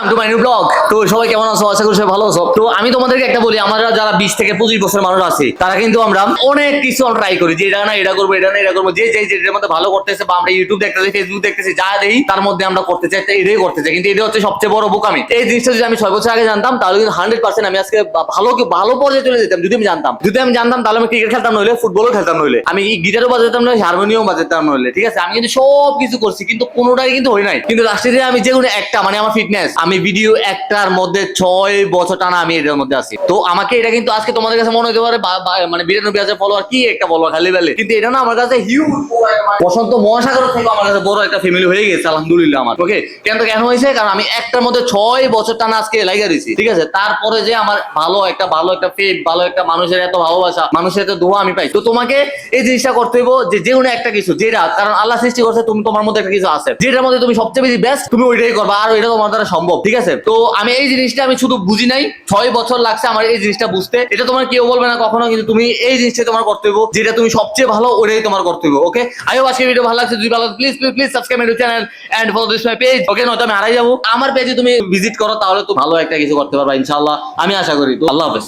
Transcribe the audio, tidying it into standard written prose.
Welcome to my new blog. তো সবাই কেমন আছো? আশা করি সবাই ভালো আছো। তো আমি তোমাদেরকে একটা বলি, আমরা যারা 20 থেকে 25 বছর মানুষ আছি, তারা কিন্তু আমরা অনেক কিছু ট্রাই করি যে এটা না এটা করবো, এটা না এটা করবো, যে যেটার মধ্যে ভালো করতেছে বা আমরা ইউটিউব দেখতেছি, ফেসবুক দেখতেছি, যা দেই তার মধ্যে আমরা করতে চাই, এটাই করতে চাই। কিন্তু এটা হচ্ছে সবচেয়ে বড় বোকামি। এই জিনিসটা যদি আমি 6 বছর আগে জানতাম, তাহলে কিন্তু 100% আমি আজকে ভালো পর্যায়ে চলে যেতাম। যদি আমি জানতাম তাহলে আমি ক্রিকেট খেলতাম, নইলে ফুটবলও খেলতাম, নইলে আমি গিটারও বাজাতাম, নইলে হারমোনিয়াম বাজাতাম, নইলে ঠিক আছে। আমি কিন্তু সব কিছু করছি, কিন্তু কোনোটাই কিন্তু হয় নাই। কিন্তু লাস্টে আমি যে কোনো একটা, মানে আমার ফিটনেস, আমি ভিডিও একটার মধ্যে 6 বছর টানা আমি এটার মধ্যে আছি। তো আমাকে এটা কিন্তু আজকে তোমাদের কাছে মনে হতে পারে মানে 92,000 ফলোয়ার, কি একটা ফলোয়ার খালি বেলে, কিন্তু এটা না আমার কাছে হিউজ। বসন্ত মহাসাগর থেকে আমার কাছে বড় একটা ফ্যামিলি হয়ে গেছে আলহামদুলিল্লাহ আমার। ওকে, কেন হয়েছে? কারণ আমি একটার মধ্যে 6 বছর টানা আজকে লাইগা দিছি, ঠিক আছে। তারপরে যে আমার ভালো একটা ফেম, ভালো একটা মানুষের এত ভালোবাসা, মানুষের এত দোয়া আমি পাই। তো তোমাকে এই জিনিসটা করতে হইব যে কোনো একটা কিছু, যেটা কারণ আল্লাহ সৃষ্টি করছে, তুমি তোমার মধ্যে একটা কিছু আছে, যেটার মধ্যে তুমি সবচেয়ে বেশি বেস্ট, তুমি ওইটাই করবা, আর এটা তোমার দ্বারা সম্ভব, ঠিক আছে। তো আমি এই জিনিসটা আমি শুধু বুঝি নাই, 6 বছর লাগছে আমার এই জিনিসটা বুঝতে। এটা তোমার কেউ বলবে না কখনো, কিন্তু তুমি এই জিনিসটা তোমার করতে হইব, যেটা তুমি সবচেয়ে ভালো ওইটাই তোমার করতে হইব। ওকে, আই হোপ আজকে ভিডিও ভালো লাগছে। যদি ভালো please subscribe my channel and follow this my page. Okay, নয়তো আমি হারাই যাবো। আমার পেজে তুমি ভিজিট করো, তাহলে তো ভালো একটা কিছু করতে পারবা ইনশাআল্লাহ, আমি আশা করি। তো আল্লাহ হাফেজ।